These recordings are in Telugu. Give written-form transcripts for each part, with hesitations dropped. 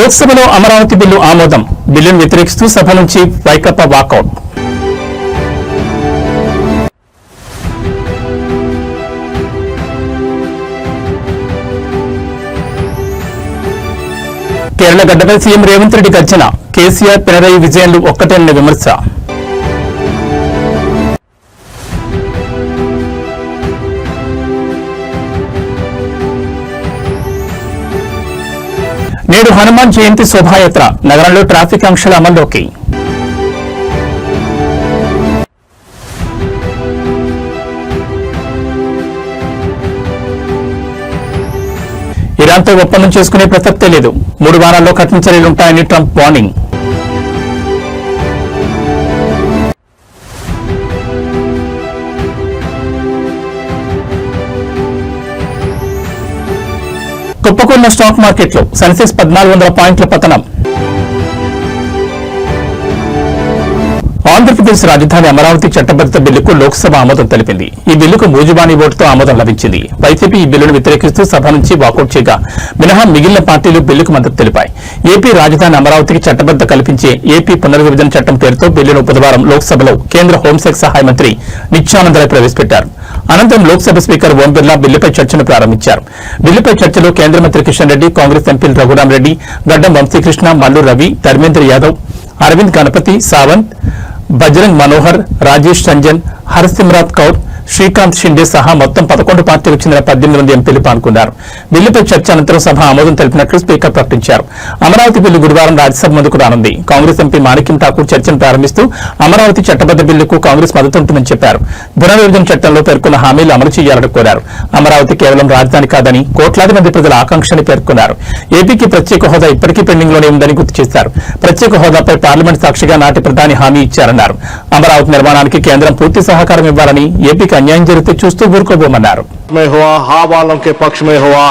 లోక్సభలో అమరావతి బిల్లు ఆమోదం. బిల్లును వ్యతిరేకిస్తూ సభ నుంచి వైకాపా వాకౌట్. కేరళ గడ్డపై సీఎం రేవంత్ రెడ్డి గర్జన. కేసీఆర్ పినరయి విజయన్లు ఒక్కటేనన్న విమర్శ. నేడు హనుమాన్ జయంతి శోభాయాత్ర. నగరంలో ట్రాఫిక్ ఆంక్షల అమల్లోకి. ఇరాన్తో ఒప్పందం చేసుకునే ప్రసక్తే లేదు. 3 వారాల్లో కఠిన చర్యలుంటాయని ట్రంప్ వార్నింగ్. కుప్పకూలిన స్టాక్ మార్కెట్లో సెన్సెక్స్ 1400 పాయింట్ల పతనం. ఆంధ్రప్రదేశ్ రాజధాని అమరావతి చట్టబద్ధత బిల్లుకు లోక్సభ ఆమోదం తెలిపింది. ఈ బిల్లుకు మూజుబానీ ఓటుతో ఆమోదం లభించింది. వైసీపీ ఈ బిల్లును వ్యతిరేకిస్తూ సభ నుంచి వాకౌట్ చేయగా మినహా మిగిలిన పార్టీలు బిల్లుకు మద్దతు తెలిపాయి. ఏపీ రాజధాని అమరావతికి చట్టబద్ధత కల్పించే ఏపీ పునర్విభజన చట్టం పేరుతో బిల్లును బుధవారం లోక్సభలో కేంద్ర హోంశాఖ సహాయ మంత్రి నిత్యానందరాయ్ ప్రవేశపెట్టారు. అనంతరం లోక్సభ స్పీకర్ ఓం బిర్లా బిల్లుపై చర్చను ప్రారంభించారు. బిల్లుపై చర్చలో కేంద్ర మంత్రి కిషన్ రెడ్డి, కాంగ్రెస్ ఎంపీలు రఘురాం రెడ్డి, గడ్డం వంశీకృష్ణ, మల్లు రవి, ధర్మేంద్ర యాదవ్, అరవింద్ గణపతి, సావంత్, బజరంగ్ మనోహర్, రాజేష్ రంజన్, హర్సిమ్రాత్ కౌర్, శ్రీకాంత్ షిండే సహా మొత్తం 11 పార్టీలకు చెందిన 18 మంది ఎంపీలు పాల్గొన్నారు. బిల్లుపై చర్చ అనంతరం సభ ఆమోదం తెలిపినట్లు స్పీకర్ ప్రకటించారు. అమరావతి బిల్లు గురువారం రాజ్యసభ ముందుకు రానుంది. కాంగ్రెస్ ఎంపీ మాణిక్యం ఠాకూర్ చర్చను ప్రారంభిస్తూ అమరావతి చట్టబద్ద బిల్లుకు కాంగ్రెస్ మద్దతు ఉంటుందని చెప్పారు. పునర్విభజన చట్టంలో పేర్కొన్న హామీలు అమలు చేయాలని కోరారు. అమరావతి కేవలం రాజధాని కాదని కోట్లాది మంది ప్రజల ఆకాంక్షని పేర్కొన్నారు. ఏపీకి ప్రత్యేక హోదా ఇప్పటికీ పెండింగ్ లోనే ఉందని గుర్తు చేశారు. ప్రత్యేక హోదాపై పార్లమెంట్ సాక్షిగా నాటి ప్రధాని హామీ ఇచ్చారన్నారు. అమరావతి నిర్మాణానికి కేంద్రం పూర్తి సహకారం ఇవ్వాలని, ఏపీకి अन्याय జరిగితే చూస్తూ ఊరుకోబోమన్నారు. में हुआ हा वालों के पक्ष में हुआ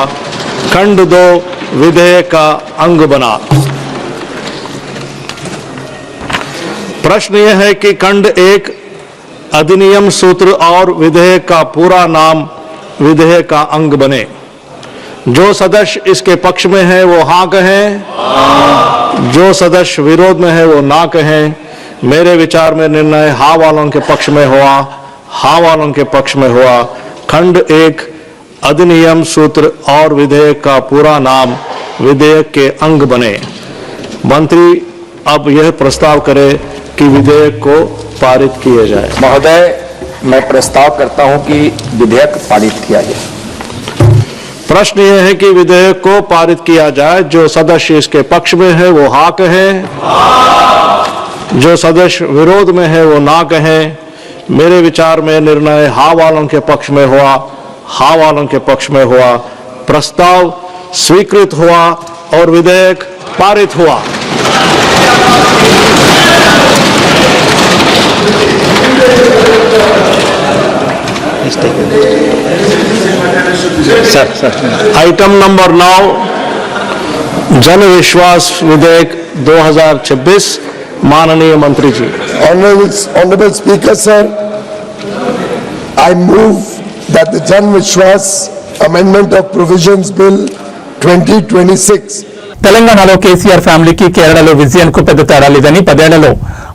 खंड 2 विधेयक का अंग बना। प्रश्न यह है कि खंड 1 अधिनियम सूत्र और विधेयक का पूरा नाम विधेयक का अंग बने। जो सदस्य इसके पक्ष में है वो हाँ कहें, जो सदस्य विरोध में है वो ना कहें। मेरे विचार में निर्णय हा वालों के पक्ष में हुआ, हाँ वालों के पक्ष में हुआ। खंड 1 अधिनियम सूत्र और विधेयक का पूरा नाम विधेयक के अंग बने। मंत्री अब यह प्रस्ताव करे कि विधेयक को पारित किया जाए। महोदय, मैं प्रस्ताव करता हूं कि विधेयक पारित किया जाए। प्रश्न यह है कि विधेयक को पारित किया जाए। जो सदस्य इसके पक्ष में है वो हाँ कहे, जो सदस्य विरोध में है वो ना कहे। मेरे विचार में निर्णय हाँ वालों के पक्ष में हुआ, हाँ वालों के पक्ष में हुआ। प्रस्ताव स्वीकृत हुआ और विधेयक पारित हुआ। आइटम नंबर 9 जन विश्वास विधेयक 2026। माननीय मंत्री जी। Honorable Speaker, sir, I move that the Jan Vishwas Amendment of Provisions Bill 2026. తెలంగాణలో కేసీఆర్ ఫ్యామిలీకి కేరళలో విజయన్ కు పెద్ద తేడా లేదని, 10 ఏళ్లలో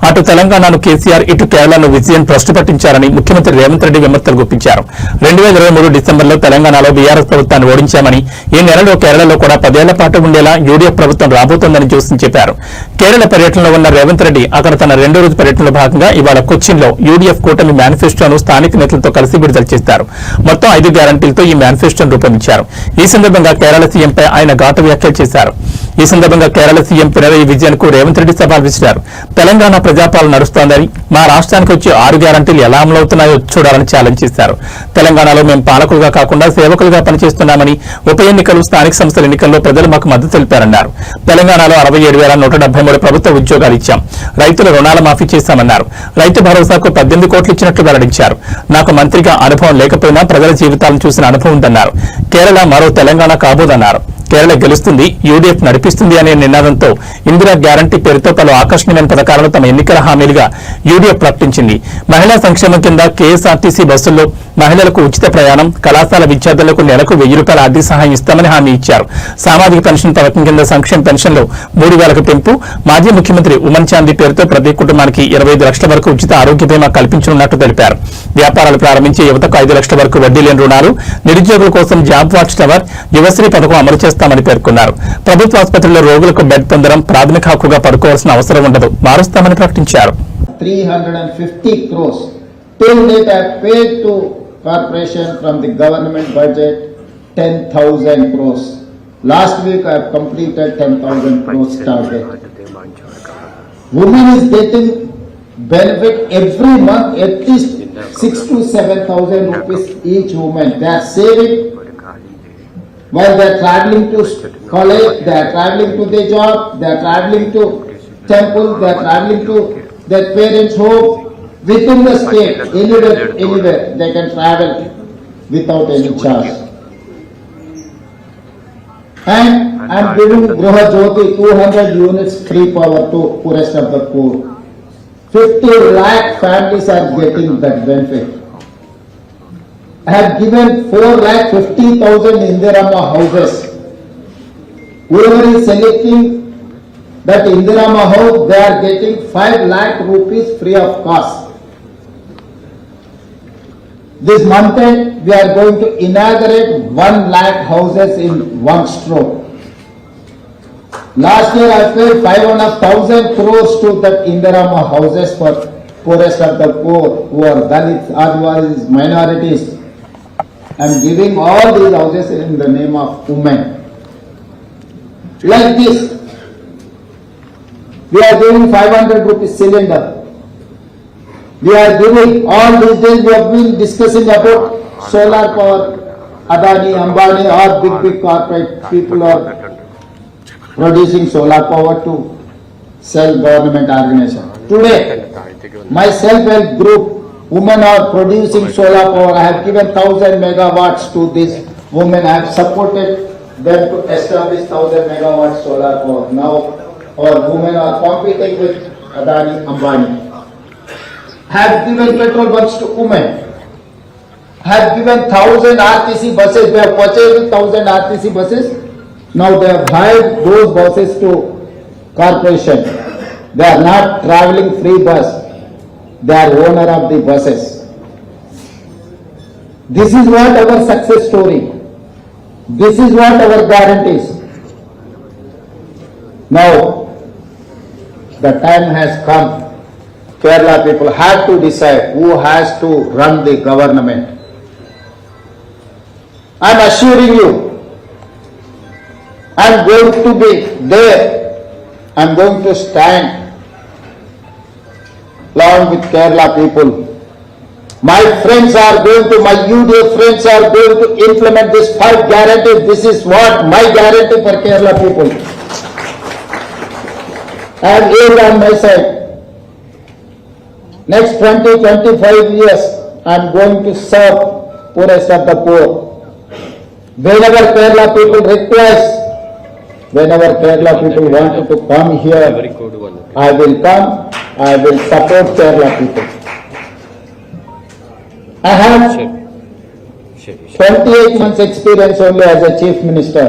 అటు తెలంగాణను కేసీఆర్, ఇటు కేరళను విజయన్ భ్రష్టు పట్టించారని ముఖ్యమంత్రి రేవంత్ రెడ్డి విమర్శలు గుప్పించారు. 2023 డిసెంబర్లో తెలంగాణలో బీఆర్ఎస్ ప్రభుత్వాన్ని ఓడించామని, ఈ నెలలో కేరళలో కూడా 10 ఏళ్ల పాటు ఉండేలా యూడీఎఫ్ ప్రభుత్వం రాబోతోందని జోస్యం చెప్పారు. కేరళ పర్యటనలో ఉన్న రేవంత్ రెడ్డి అక్కడ తన 2వ రోజు పర్యటనలో భాగంగా ఇవాళ కొచ్చిన్లో యూడీఎఫ్ కూటమి మేనిఫెస్టోను స్థానిక నేతలతో కలిసి విడుదల చేస్తారు. మొత్తం 5 గ్యారంటీలతో ఈ మేనిఫెస్టోను రూపొందించారు. ఈ సందర్భంగా కేరళ సీఎంపై ఆయన ఘాటు వ్యాఖ్యలు చేశారు. ఈ సందర్భంగా కేరళ సీఎం పినరయి విజయన్ కు రేవంత్ రెడ్డి సవాల్ విసిరారు. తెలంగాణ ప్రజాపాలన నడుస్తోందని, మా రాష్ట్రానికి వచ్చి 6 గ్యారంటీలు ఎలా అమలవుతున్నాయో చూడాలని ఛాలెంజ్ చేశారు. తెలంగాణలో మేము పాలకులుగా కాకుండా సేవకులుగా పనిచేస్తున్నామని, ఉప ఎన్నికలు, స్థానిక సంస్థల ఎన్నికల్లో ప్రజలు మాకు మద్దతు తెలిపారన్నారు. తెలంగాణలో 67,173 ప్రభుత్వ ఉద్యోగాలు ఇచ్చాం. రైతుల రుణాల మాఫీ చేశామన్నారు. రైతు భరోసాకు 18 కోట్లు ఇచ్చినట్లు వెల్లడించారు. నాకు మంత్రిగా అనుభవం లేకపోయినా ప్రజల జీవితాలను చూసిన అనుభవం ఉందన్నారు. కేరళ మరో తెలంగాణ కాబోదన్నారు. కేరళ గెలుస్తుంది, యూడీఎఫ్ నడిపిస్తుంది అనే నినాదంతో ఇందిరా గ్యారంటీ పేరుతో పలు ఆకర్షణీయమైన పథకాలను తమ ఎన్నికల హామీలుగా యూడీఎఫ్ ప్రకటించింది. మహిళా సంక్షేమం కింద కేఎస్ఆర్టీసీ బస్సుల్లో మహిళలకు ఉచిత ప్రయాణం, కళాశాల విద్యార్థులకు నెలకు ₹1000 ఆర్థిక సహాయం ఇస్తామని హామీ ఇచ్చారు. సామాజిక పెన్షన్ పథకం కింద సంక్షేమ పెన్షన్లు 3000కు పెంపు, మాజీ ముఖ్యమంత్రి ఉమన్ చాందీ పేరుతో ప్రతి కుటుంబానికి 25 లక్షల వరకు ఉచిత ఆరోగ్య బీమా కల్పించనున్నట్టు తెలిపారు. వ్యాపారాలు ప్రారంభించే యువతకు 5 లక్షల వరకు వడ్డీ లేని రుణాలు, నిరుద్యోగుల కోసం జాబ్ వాచ్ టవర్, యువశ్రీ పథకం అమలు చేస్తామని పేర్కొన్నారు. ప్రభుత్వ ఆసుపత్రుల్లో రోగులకు బెడ్ పొందడం ప్రాథమిక హక్కుగా పడుకోవాల్సిన అవసరం ఉండదు, మారుస్తామని ప్రకటించారు. 350 crores. Till date I paid to corporation from the government budget 10,000 crores. Last week I have completed 10,000 crores target. Women is getting benefit every month at least 6,000 to 7,000 rupees each woman. They are saving while they are traveling to college, they are traveling to their job, they are traveling to temple, they are traveling to their parents' home. Within the state, anywhere they can travel without any charge. And I am giving Griha Jyoti 200 units free power to poorest of the poor. 50 lakh families are getting that benefit. I have given 4,50,000 Indirama houses. Whoever is selecting that Indirama house, they are getting 5 lakh rupees free of cost. This month end, we are going to inaugurate 1 lakh houses in one stroke. Last year I paid 5,500 crores to that Indirama houses for poorest of the poor, who are Dalits, Adivasis, minorities. I am giving all these houses in the name of women. Like this, we are giving 500 rupees cylinder. We are giving, all these days we have been discussing about solar power. Adani, Ambani, all big corporate people are producing solar power to sell government organization. Today, my self-help group, women are producing solar power. I have given 1,000 megawatts to these women. I have supported them to establish 1,000 megawatts solar power. Now, our women are competing with Adani, Ambani. I have given petrol bunks to women. I have given 1,000 RTC buses. They have purchased 1,000 RTC buses. Now they have hired those buses to corporation. They are not traveling free bus. They are owner of the buses. This is what our success story. This is what our guarantees. Now, the time has come. Kerala people have to decide who has to run the government. I am assuring you, I am going to be there. I am going to stand along with Kerala people. My friends are going to, my UDF friends are going to implement this 5 guarantees. This is what my guarantee for Kerala people. I am here on my side. Next 20-25 years, I am going to serve poorest of the poor. Whenever Kerala people request, whenever Kerala people want to come here, I will come, I will support Kerala people. I have 28 months experience only as a chief minister,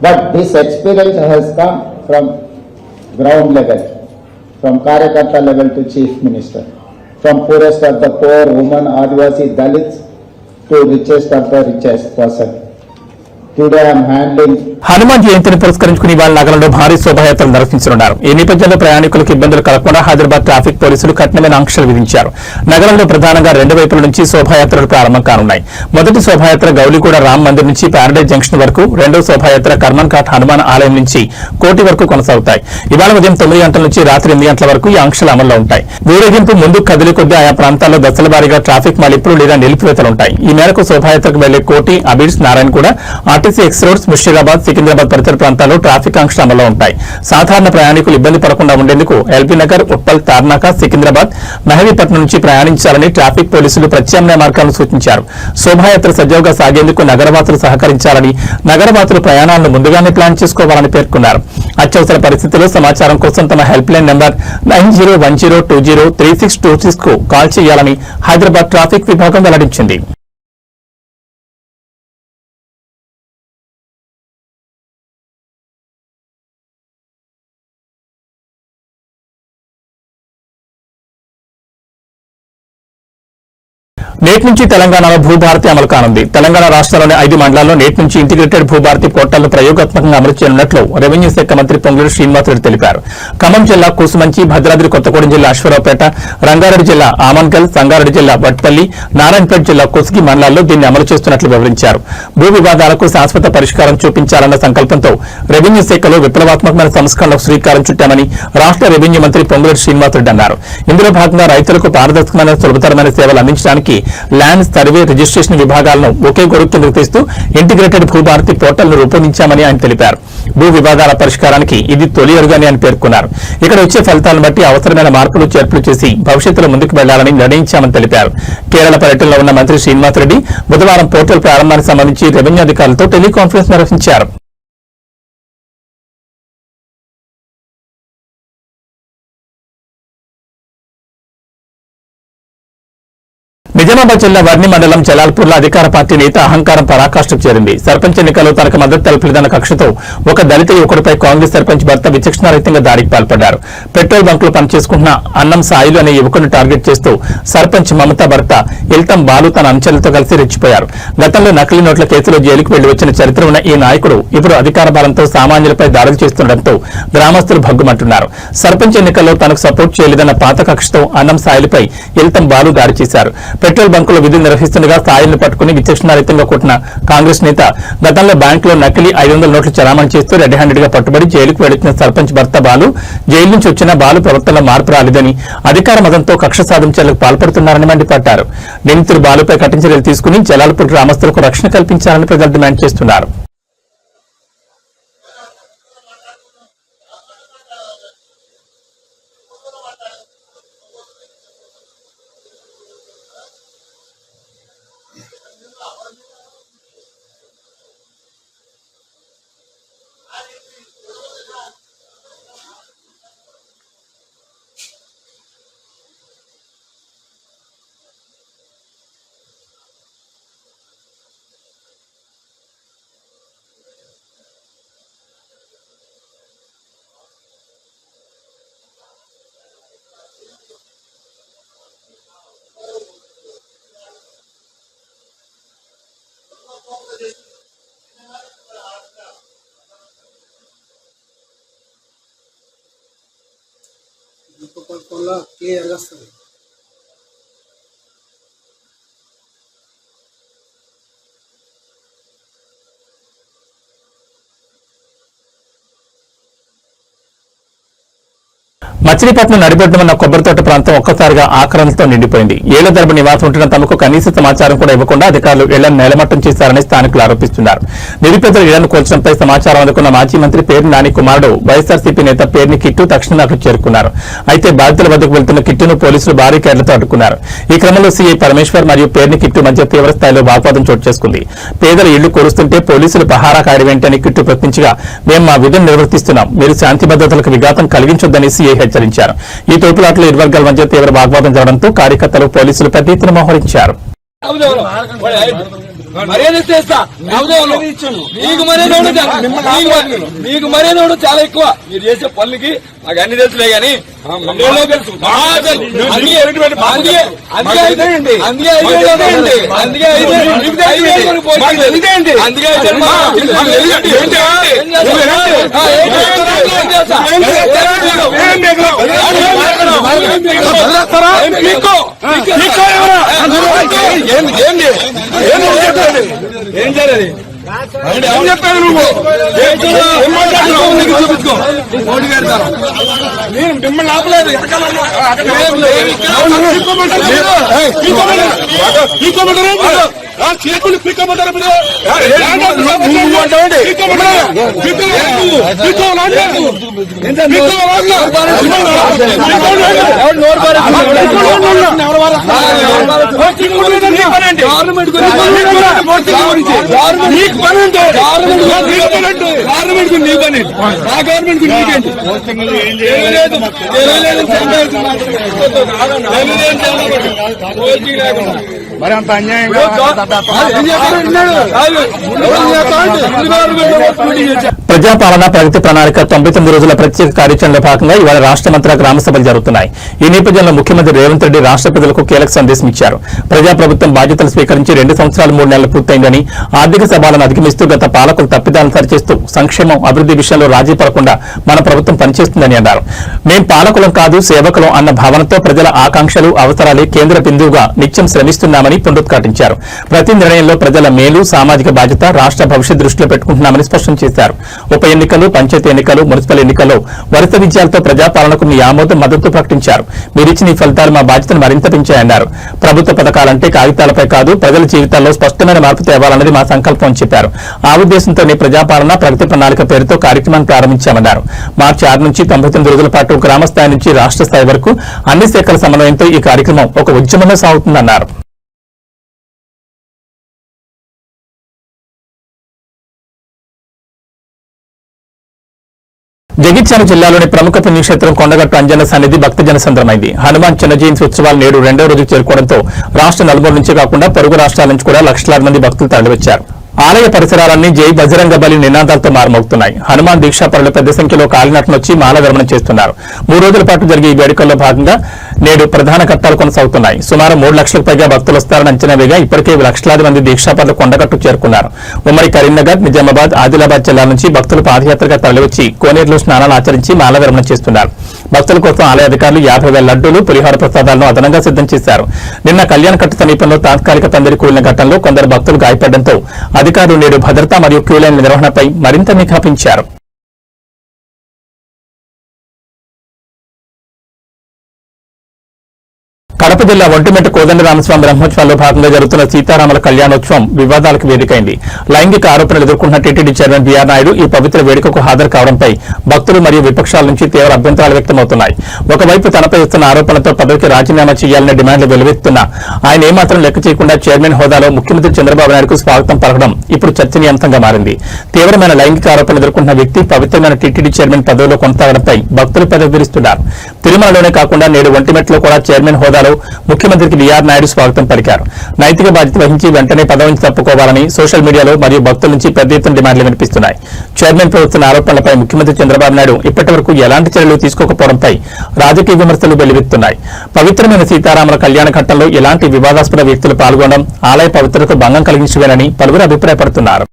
but this experience has come from ground level, from Karyakarta level to chief minister, from poorest of the poor, women, Adivasi, Dalits, to richest of the richest person. Today I am handling. Hanuman జయంతిని పురస్కరించుకుని ఇవాళ నగరంలో భారీ శోభాయాత్రలు నిర్వహించనున్నారు. ఈ నేపథ్యంలో ప్రయాణికులకు ఇబ్బందులు కలగకుండా హైదరాబాద్ ట్రాఫిక్ పోలీసులు కఠినమైన ఆంక్షలు విధించారు. నగరంలో ప్రధానంగా 2 వైపుల నుంచి శోభాయాత్రలు ప్రారంభం కానున్నాయి. మొదటి శోభాయాత్ర గౌలిగూడ రామ్ మందిర్ నుంచి ప్యారడైజ్ జంక్షన్ వరకు, రెండవ శోభాయాత్ర కర్మన్ ఘాట్ హనుమాన్ ఆలయం నుంచి కోటి వరకు కొనసాగుతాయి. ఇవాళ ఉదయం 9 గంటల నుంచి రాత్రి 8 గంటల వరకు ఈ ఆంక్షలు అమల్లో ఉంటాయి. ఊరేగింపు ముందుకు కదిలే కొద్దీ ఆయా ప్రాంతాల్లో దశల వారీగా ట్రాఫిక్ మళ్లింపులు లేదా నిలిపివేతలుంటాయి. ఈ మేరకు శోభాయాత్రకు వెళ్లే Koti, Abids, Narayanaguda, RT RTC X roads, Musheerabad, Secunderabad పరిసర ప్రాంతాల్లో ట్రాఫిక్ ఆంక్షలు అమల్లో ఉంటాయి. సాధారణ ప్రయాణికులు ఇబ్బంది పడకుండా ఉండేందుకు ఎల్బీ నగర్, ఉప్పల్, తార్నాక, సికింద్రాబాద్, మెహదీపట్నం నుంచి ప్రయాణించాలని ట్రాఫిక్ పోలీసులు ప్రత్యామ్నాయ మార్గాలను సూచించారు. శోభాయాత్ర సజావుగా సాగేందుకు నగరవాసులు సహకరించాలని, నగరవాసులు ప్రయాణాలను ముందుగానే ప్లాన్ చేసుకోవాలని పేర్కొన్నారు. అత్యవసర పరిస్థితుల్లో సమాచారం కోసం తమ హెల్ప్ లైన్ నంబర్ 9010203626 కు కాల్ చేయాలని హైదరాబాద్ ట్రాఫిక్ విభాగం వెల్లడించింది. నేటి నుంచి తెలంగాణలో భూభారతి అమలు కానుంది. తెలంగాణ రాష్ట్రంలోని 5 మండలాల్లో నేటి నుంచి ఇంటిగ్రేటెడ్ భూభారతి పోర్టల్ను ప్రయోగాత్మకంగా అమలు చేయనున్నట్లు రెవెన్యూ శాఖ మంత్రి పొంగులేటి శ్రీనివాసరెడ్డి తెలిపారు. ఖమ్మం జిల్లా కూసుమంచి, భద్రాద్రి కొత్తగూడెం జిల్లా అశ్వరావుపేట, రంగారెడ్డి జిల్లా ఆమన్గల్, సంగారెడ్డి జిల్లా బట్పల్లి, నారాయణపేట జిల్లా కొస్గి మండలాల్లో దీన్ని అమలు చేస్తున్నట్లు వివరించారు. భూ వివాదాలకు శాశ్వత పరిష్కారం చూపించాలన్న సంకల్పంతో రెవెన్యూ శాఖలో విప్లవాత్మకమైన సంస్కరణలకు శ్రీకారం చుట్టామని రాష్ట్ర రెవెన్యూ మంత్రి పొంగులేటి శ్రీనివాసరెడ్డి అన్నారు. ఇందులో భాగంగా రైతులకు పారదర్శకమైన సులభతరమైన సేవలు అందించడానికి ల్యాండ్ సర్వే, రిజిస్ట్రేషన్ విభాగాలను ఒకే గొడుగు కిందకు తెస్తూ ఇంటిగ్రేటెడ్ భూభారతి పోర్టల్ ను రూపొందించామని ఆయన తెలిపారు. భూ వివాదాల పరిష్కారానికి ఇది తొలి అడుగని ఆయన పేర్కొన్నారు. ఇక్కడ వచ్చే ఫలితాలను బట్టి అవసరమైన మార్పులు, చేర్పులు చేసి భవిష్యత్తులో ముందుకు వెళ్లాలని నిర్ణయించామని తెలిపారు. కేరళ పర్యటనలో ఉన్న మంత్రి శ్రీనివాసరెడ్డి బుధవారం పోర్టల్ ప్రారంభానికి సంబంధించి రెవెన్యూ అధికారులతో టెలికాన్ఫరెన్స్ నిర్వహించారు. నిజామాబాద్ జిల్లా వర్ణి మండలం జలాల్పూర్లో అధికార పార్టీ నేత అహంకారం పరాకాష్ఠకు చేరింది. సర్పంచ్ ఎన్నికల్లో తనకు మద్దతు తెలపలేదన్న కక్షతో ఒక దళిత యువకుడిపై కాంగ్రెస్ సర్పంచ్ భర్త విచక్షణారహితంగా దాడికి పాల్పడ్డారు. పెట్రోల్ బంకులో పనిచేసుకుంటున్న అన్నం సాయిలు అనే యువకుడిని టార్గెట్ చేస్తూ సర్పంచ్ మమత భర్త ఇల్తం బాలు తన అనుచరులతో కలిసి రెచ్చిపోయారు. గతంలో నకిలీ నోట్ల కేసులో జైలుకు వెళ్లి వచ్చిన చరిత్ర ఉన్న ఈ నాయకుడు ఇప్పుడు అధికార బలంతో సామాన్యులపై దాడులు చేస్తుండటంతో గ్రామస్తులు భగ్గుమంటున్నారు. సర్పంచ్ ఎన్నికల్లో తనకు సపోర్ట్ చేయలేదన్న పాత కక్షతో అన్నం సాయిలపై ఇల్తం బాలు దాడి చేశారు. పెట్రోల్ బంకులో విధులు నిర్వహిస్తుండగా సాయిల్ని పట్టుకుని విచక్షణారహితంగా కొట్టిన కాంగ్రెస్ నేత గతంలో బ్యాంకులో నకిలీ 500 నోట్లు చలామణి చేస్తూ రెడ్ హ్యాండెడ్ గా పట్టుబడి జైలుకు వెళుతున్న సర్పంచ్ భర్త బాలు జైలు నుంచి వచ్చిన బాలు ప్రవర్తనలో మార్పు రాలేదని, అధికార మదంతో కక్ష సాధించేందుకు పాల్పడుతున్నారని మండిపడ్డారు. నిందితులు బాలుపై కఠిన చర్యలు తీసుకుని జలాల్పూర్ గ్రామస్తులకు రక్షణ కల్పించాలని ప్రజలు డిమాండ్ చేస్తున్నారు. క్లియర్గా వస్తుంది. మచిలీపట్నం నడిబొడ్డున ఉన్న కొబ్బరితోట ప్రాంతం ఒక్కసారిగా ఆక్రమణలతో నిండిపోయింది. ఏళ్ల తరబడి నివాసం ఉంటున్న తమకు కనీస సమాచారం కూడా ఇవ్వకుండా అధికారులు ఇళ్లను నేలమట్టం చేశారని స్థానికులు ఆరోపిస్తున్నారు. నిరుపేదల ఇళ్లను కూల్చడంపై సమాచారం అందుకున్న మాజీ మంత్రి పేర్ని నాని కుమారుడు వైఎస్ఆర్సీపీ నేత పేర్ని కిట్టు తక్షణమే అక్కడికి చేరుకున్నారు. అయితే బాధితుల వద్దకు వెళ్తున్న కిట్టును పోలీసులు భారీ కేర్లతో అడ్డుకున్నారు. ఈ క్రమంలో సీఐ పరమేశ్వర్ మరియు పేర్ని కిట్టు మధ్య తీవ్ర స్థాయిలో వాగ్వాదం చోటు చేసుకుంది. పేదల ఇళ్లు కూరుస్తుంటే పోలీసులు పహారా కాయడమేంటని కిట్టు ప్రశ్నించగా, మేము మా విధులు నిర్వర్తిస్తున్నాం, మీరు శాంతి భద్రతలకు విఘాతం కలిగించొద్దని సీఐ హెచ్చరించారు. ఈ తోపులాటలో ఇరు వర్గాల మధ్య తీవ్ర వాగ్వాదం జరగడంతో కార్యకర్తలు పోలీసులు పెద్ద ఎత్తున మోహరించారు. మీకు మర్యాద చాలా ఎక్కువ. మీరు చేసే పనులకి మాకు అన్ని తెలుసులే గానీ ఏం చేయాలి? ఏం చెప్పాను నువ్వు? ఏం మాట్లాడుతున్నావు? నీకు చూపించుకో. మోడీ గారి ద్వారా నేను మిమ్మల్ని ఆపలేదు. చేతులు పీక్కోమంటారు మీరు. గవర్నమెంట్ నీ పని, ఆ గవర్నమెంట్ నీకేంటి? మరి అంత అన్యాయం ప్రజాపాలన ప్రగతి ప్రణాళిక 99 రోజుల ప్రత్యేక కార్యాచరణలో భాగంగా ఇవాళ రాష్ట్రమంతటా గ్రామ సభలు జరుగుతున్నాయి. ఈ నేపథ్యంలో ముఖ్యమంత్రి రేవంత్ రెడ్డి రాష్ట్ర ప్రజలకు కీలక సందేశం ఇచ్చారు. ప్రజాప్రభుత్వం బాధ్యతలు స్వీకరించి 2 సంవత్సరాలు 3 నెలలు పూర్తయిందని, ఆర్థిక సవాళ్లను అధిగమిస్తూ గత పాలకులు తప్పిదాలను సరిచేస్తూ సంక్షేమం అభివృద్ధి విషయంలో రాజీ పడకుండా మన ప్రభుత్వం పనిచేస్తుందని అన్నారు. మేం పాలకులం కాదు సేవకులం అన్న భావనతో ప్రజల ఆకాంక్షలు అవసరాలే కేంద్ర బిందువుగా నిత్యం శ్రమిస్తున్నామని పునరుద్ఘాటించారు. ప్రతి నిర్ణయంలో ప్రజల మేలు సామాజిక బాధ్యత రాష్ట్ర భవిష్యత్ దృష్టిలో పెట్టుకుంటున్నామని స్పష్టం చేశారు. ఉప ఎన్నికలు పంచాయతీ ఎన్నికలు మున్సిపల్ ఎన్నికల్లో వరుస విజయాలతో ప్రజాపాలనకు మీ ఆమోదం మద్దతు ప్రకటించారు. మీరిచ్చిన ఈ ఫలితాలు మా బాధ్యతను మరింత పెంచాయన్నారు. ప్రభుత్వ పథకాలంటే కాగితాలపై కాదు ప్రజల జీవితాల్లో స్పష్టమైన మార్పు తేవాలన్నది మా సంకల్పం అని చెప్పారు. ఆ ఉద్దేశంతోనే ప్రజాపాలన ప్రగతి ప్రణాళిక పేరుతో కార్యక్రమాన్ని ప్రారంభించామన్నారు. మార్చి 6 నుంచి 99 రోజుల పాటు గ్రామ స్థాయి నుంచి రాష్ట్ర స్థాయి వరకు అన్ని శాఖల సమన్వయంతో ఈ కార్యక్రమం ఒక ఉద్యమంలో సాగుతుందన్నారు. జగిత్యాల జిల్లాలోని ప్రముఖ పుణ్యక్షేత్రం కొండగట్టు అంజన్న సన్నిధి భక్తజన సంద్రమైంది. హనుమాన్ చిన్న జయంతి ఉత్సవాలు నేడు 2వ రోజుకు చేరుకోవడంతో రాష్ట్ర నలుమూల నుంచే కాకుండా పొరుగు రాష్ట్రాల నుంచి కూడా లక్షలాది మంది భక్తులు తరలివచ్చారు. ఆలయ పరిసరాలన్నీ జై బజరంగ బలి నినాదాలతో మారుమోగుతున్నాయి. హనుమాన్ దీక్షాపరులు పెద్ద సంఖ్యలో కాలినట్లొచ్చి మాల విరమణ చేస్తున్నారు. 3 రోజుల పాటు జరిగే ఈ వేడుకల్లో భాగంగా నేడు ప్రధాన ఘట్టాలు కొనసాగుతున్నాయి. సుమారు 3 లక్షలకు పైగా భక్తులు వస్తారని అంచనా వేగా ఇప్పటికే లక్షలాది మంది దీక్షాపరులు కొండగట్టు చేరుకున్నారు. ఉమ్మడి కరీంనగర్, నిజామాబాద్, ఆదిలాబాద్ జిల్లాల నుంచి భక్తులు పాదయాత్రగా తరలివచ్చి కోనేరులో స్నానాలు ఆచరించి మాల విరమణ చేస్తున్నారు. భక్తుల కోసం ఆలయ అధికారులు 50,000 లడ్డూలు, పులిహోర ప్రసాదాలను అదనంగా సిద్దం చేశారు. నిన్న కళ్యాణకట్టు సమీపంలో తాత్కాలిక పందిరి కూలిన ఘటనలో కొందరు భక్తులు గాయపడడంతో అధికారులు నేడు భద్రత మరియు క్యూలైన్ నిర్వహణపై మరింత నిఘా పెంచారు. కడప జిల్లా ఒంటిమిట్ట కోదండరామస్వామి బ్రహ్మోత్సవాల్లో భాగంగా జరుగుతున్న సీతారాముల కళ్యాణోత్సవం వివాదాలకు వేదికైంది. లైంగిక ఆరోపణలు ఎదుర్కొంటున్న టీటీడీ చైర్మన్ బీఆర్ నాయుడు ఈ పవిత్ర వేడుకకు హాజరు కావడంపై భక్తులు మరియు విపక్షాల నుంచి తీవ్ర అభ్యంతరాలు వ్యక్తమవుతున్నాయి. ఒకవైపు తనపై వస్తున్న ఆరోపణలతో పదవికి రాజీనామా చేయాలనే డిమాండ్లు వెలువెత్తున్నా ఆయన ఏమాత్రం లెక్క చేయకుండా చైర్మన్ హోదాలో ముఖ్యమంత్రి చంద్రబాబు నాయుడుకు స్వాగతం పలకడం ఇప్పుడు చర్చనీయాంశంగా మారింది. తీవ్రమైన లైంగిక ఆరోపణలు ఎదుర్కొంటున్న వ్యక్తి పవిత్రమైన టీటీడీ చైర్మన్ పదవిలో కొనసాగడంపై భక్తులు పెదవిరుస్తున్నారు. తిరుమలలోనే కాకుండా నేడు ఒంటిమిట్టలో కూడా చైర్మన్ హోదాలో ముఖ్యమంత్రికి బీఆర్ నాయుడు స్వాగతం పలికారు. నైతిక బాధ్యత వహించి వెంటనే పదవి నుంచి తప్పుకోవాలని సోషల్ మీడియాలో మరియు భక్తుల నుంచి పెద్ద ఎత్తున డిమాండ్లు వినిపిస్తున్నాయి. చైర్మన్ ప్రభుత్వ ఆరోపణలపై ముఖ్యమంత్రి చంద్రబాబు నాయుడు ఇప్పటి వరకు ఎలాంటి చర్యలు తీసుకోకపోవడంపై రాజకీయ విమర్శలు వెల్లువెత్తున్నాయి. పవిత్రమైన సీతారాముల కళ్యాణ ఘట్టంలో ఎలాంటి వివాదాస్పద వ్యక్తులు పాల్గొనడం ఆలయ పవిత్రతకు భంగం కలిగించవేనని పలువురు అభిప్రాయపడుతున్నారు.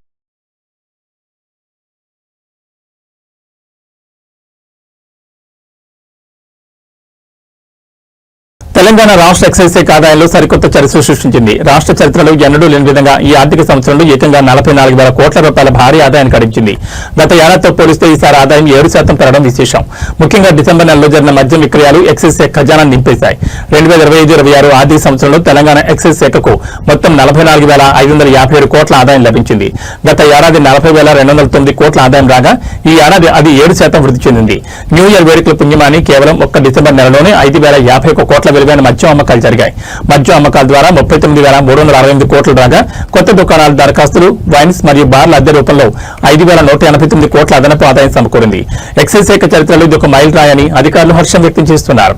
తెలంగాణ రాష్ట్ర ఎక్సైజ్ శాఖ ఆదాయంలో సరికొత్త చరిత్ర సృష్టించింది. రాష్ట్ర చరిత్రలో ఎన్నడూ లేని విధంగా ఈ ఆర్థిక సంవత్సరంలో ఏకంగా 44,000 కోట్ల రూపాయల భారీ ఆదాయాన్ని గడించింది. గత ఏడాదితో పోలిస్తే ఈసారి ఆదాయం 7% పెరగడం విశేషం. ముఖ్యంగా డిసెంబర్ నెలలో జరిగిన మద్యం విక్రయాలు ఎక్సైజ్ శాఖ ఖజానా నింపేశాయి. 2025-26 ఆర్థిక సంవత్సరంలో తెలంగాణ ఎక్సైజ్ శాఖకు మొత్తం 44,557 కోట్ల ఆదాయం లభించింది. గత ఏడాది 40,209 కోట్ల ఆదాయం రాగా ఈ ఏడాది అది 7% వృద్ధి చెందింది. న్యూ ఇయర్ వేడుకల పుణ్యమాని కేవలం ఒక్క డిసెంబర్ నెలలోనే 5,051 కోట్ల విలువైన మద్యం అమ్మకాలు జరిగాయి. మద్యం అమ్మకాల ద్వారా 39,368 కోట్లు రాగా కొత్త దుకాణాల దరఖాస్తులు, వైన్స్ మరియు బార్ల అద్దె రూపంలో 5,189 కోట్ల అదనపు ఆదాయం సమకూరింది. ఎక్సైజ్ శాఖ చరిత్రలో ఇది ఒక మైల్ రాయని అధికారులు హర్షం వ్యక్తం చేస్తున్నారు.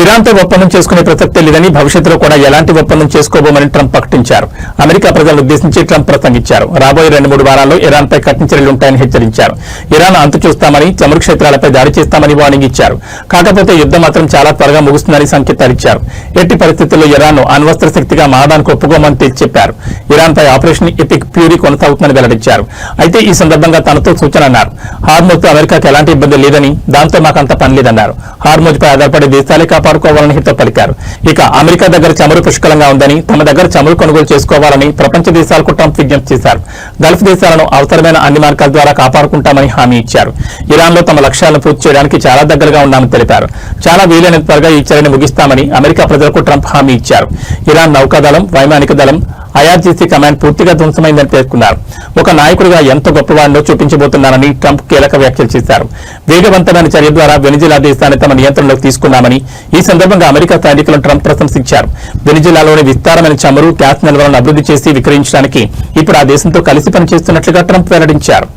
ఇరాన్తో ఒప్పందం చేసుకునే ప్రసక్తే లేదని భవిష్యత్తులో కూడా ఎలాంటి ఒప్పందం చేసుకోబోమని ట్రంప్ ప్రకటించారు. అమెరికా ప్రజలను ఉద్దేశించి ట్రంప్ ప్రసంగించారు. రాబోయే 2-3 వారాల్లో ఇరాన్పై కఠిన చర్యలుంటాయని హెచ్చరించారు. ఇరాన్ అంతు చూస్తామని, చమురు క్షేత్రాలపై దాడి చేస్తామని వార్నింగ్ ఇచ్చారు. కాకపోతే యుద్దం మాత్రం చాలా త్వరగా ముగుస్తుందని సంకేతాలిచ్చారు. ఎట్టి పరిస్థితుల్లో ఇరాన్ను అణ్వస్త్ర శక్తిగా మారడానికి ఒప్పుకోమని తేల్చి చెప్పారు. ఇరాన్పై ఆపరేషన్ ఎపిక్ ఫ్యూరీ కొనసాగుతుందని వెల్లడించారు. అయితే ఈ సందర్భంగా తనతో సూచన అన్నారు. హార్మోజ్తో అమెరికాకు ఎలాంటి ఇబ్బంది లేదని, దాంతో మాకంత పని లేదన్నారు. హార్మోజ్పై ఆధారపడే దేశాలే కాపాడుకోవాలని హితో పలికారు. ఇక అమెరికా దగ్గర చమురు పుష్కలంగా ఉందని, తమ దగ్గర చమురు కొనుగోలు చేసుకోవాలని ప్రపంచ దేశాలకు ట్రంప్ విజ్ఞప్తి చేశారు. గల్ఫ్ దేశాలను అవసరమైన అన్ని మార్గాల ద్వారా కాపాడుకుంటామని హామీ ఇచ్చారు. ఇరాన్లో తమ లక్ష్యాలను పూర్తి చేయడానికి చాలా దగ్గరగా ఉన్నామని తెలిపారు. చాలా వీలైనంత త్వరగా ఈ చర్యను ముగిస్తామని అమెరికా ప్రజలకు ట్రంప్ హామీ ఇచ్చారు. ఇరాన్ నౌకాదళం, వైమానిక దళం, ఐఆర్జీసీ కమాండ్ పూర్తిగా ధ్వంసమైందని పేర్కొన్నారు. ఒక నాయకుడిగా ఎంత గొప్పవాడినో చూపించబోతున్నారని ట్రంప్ కీలక వ్యాఖ్యలు చేశారు. వేగవంతమైన చర్య ద్వారా వెనిజులా దేశాన్ని తమ నియంత్రణలోకి తీసుకున్నామని, ఈ సందర్భంగా అమెరికా సైనికులను ట్రంప్ ప్రశంసించారు. వెనిజులాలోని విస్తారమైన చమురు, గ్యాస్ నిల్వలను అభివృద్ధి చేసి విక్రయించడానికి ఇప్పుడు ఆ దేశంతో కలిసి పనిచేస్తున్నట్లుగా ట్రంప్ వెల్లడించారు.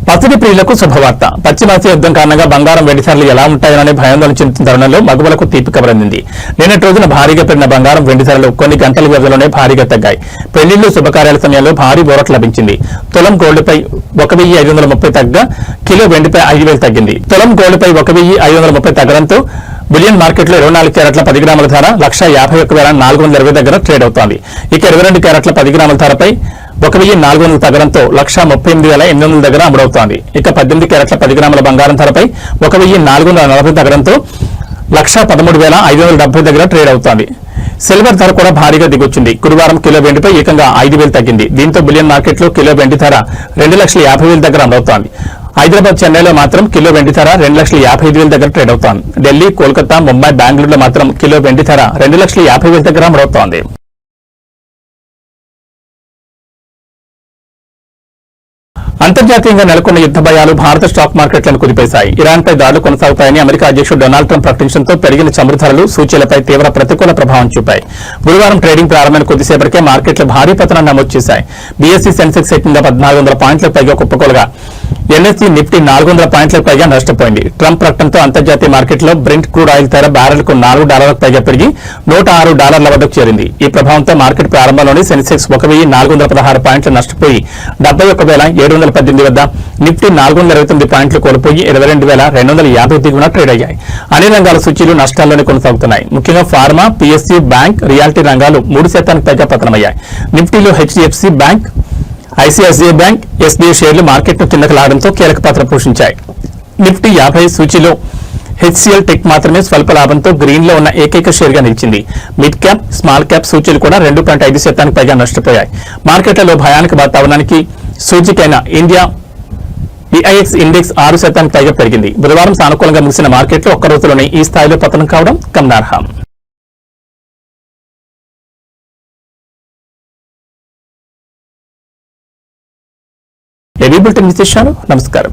పసిడి ప్రియులకు శుభవార్త. పశ్చిమాసియా యుద్దం కారణంగా బంగారం, వెండి ధరలు ఎలా ఉంటాయోననే భయాందోళన చెందుతున్న తరుణంలో మగువలకు తీపి కబరందింది. నిన్నటి రోజున భారీగా పెరిగిన బంగారం, వెండి ధరలు కొన్ని గంటల వ్యవధిలోనే భారీగా తగ్గాయి. పెళ్లిళ్లు, శుభకార్యాల సమయంలో భారీ బోరట్ లభించింది. తులం గోల్డ్పై 1530 తగ్గ కిలో వెండిపై 5000 తగ్గింది. తులం గోల్డ్పై 1530 తగ్గడంతో బులియన్ మార్కెట్లో 24 క్యారెట్ల 10 గ్రాముల ధర 151,420 దగ్గర ట్రేడ్ అవుతోంది. ఇక 22 క్యారెట్ల 10 గ్రాముల ధరపై 1400 తగ్గడంతో 138,800 దగ్గర అమ్ముడవుతోంది. ఇక 18 క్యారెట్ల 10 గ్రాముల బంగారం ధరపై 1440 తగ్గడంతో 113,570 దగ్గర ట్రేడ్ అవుతోంది. సిల్వర్ ధర కూడా భారీగా దిగొచ్చింది. గురువారం కిలో వెండిపై ఏకంగా 5,000 తగ్గింది. దీంతో బులియన్ మార్కెట్లో కిలో వెండి ధర 2,50,000 దగ్గర అమ్ముడవుతోంది. హైదరాబాద్, చెన్నైలో మాత్రం కిలో వెండి ధర 2,55,000 దగ్గర ట్రేడ్ అవుతోంది. ఢిల్లీ, కోల్కతా, ముంబై, బెంగళూరులో మాత్రం కిలో వెండి ధర 2,50,000 దగ్గర అమ్ముడవుతోంది. అంతర్జాతీయంగా నెలకొన్న యుద్ధ భయాలు భారత స్టాక్ మార్కెట్లను కుదిపేశాయి. ఇరాన్పై దాడులు కొనసాగుతాయని అమెరికా అధ్యక్షుడు డొనాల్డ్ ట్రంప్ ప్రకటించడంతో పెరిగిన చమురు ధరలు సూచీలపై తీవ్ర ప్రతికూల ప్రభావం చూపాయి. గురువారం ట్రేడింగ్ ప్రారంభమైన కొద్దిసేపటికే మార్కెట్లు భారీ పతనాన్ని నమోదు చేశాయి. బీఎస్సీ సెన్సెక్స్ ఏకంగా 1400 పాయింట్లకు పైగా కుప్పకూలగా ఎన్ఎస్సీ నిఫ్టీ 400 పాయింట్లకు పైగా నష్టపోయింది. ట్రంప్ ప్రకటనతో అంతర్జాతీయ మార్కెట్లో బ్రెంట్ క్రూడ్ ఆయిల్ ధర బ్యారెల్కు $4 పైగా పెరిగి $106 వద్దకు చేరింది. ఈ ప్రభావంతో మార్కెట్ ప్రారంభంలోనే సెన్సెక్స్ 1,416 పాయింట్లు నష్టపోయి 71,718 వద్ద, నిఫ్టీ 429 పాయింట్లు కోల్పోయి 22,250 దిగువన ట్రేడ్ అయ్యాయి. అన్ని రంగాల సూచీలు నష్టాల్లోనే కొనసాగుతున్నాయి. ముఖ్యంగా ఫార్మా, పీఎస్యూ, బ్యాంక్, రియాలిటీ రంగాలు 3% పైగా పతనమయ్యాయి. నిఫ్టీలో HDFC bank, ICICI bank, SBI షేర్లు మార్కెట్ను కిందకు లాగడంతో కీలక పాత్ర పోషించాయి. నిఫ్టీ 50 సూచీలో హెచ్సిఎల్ టెక్ మాత్రమే స్వల్ప లాభంతో గ్రీన్ లో ఉన్న ఏకైక షేర్ గా నిలిచింది. మిడ్ క్యాప్, స్మాల్ క్యాప్ సూచీలు కూడా 2.5% పైగా నష్టపోయాయి. మార్కెట్లలో భయానక వాతావరణానికి సూచికైన ఇండియా ఈఐఎక్స్ ఇండెక్స్ 6% పైగా పెరిగింది. బుధవారం సానుకూలంగా ముగిసిన మార్కెట్లో ఒక్క రోజులోనే ఈ స్థాయిలో పతనం కావడం గమనార్హం. ఏబీ బులెటిన్ విశేషాలు. నమస్కారం.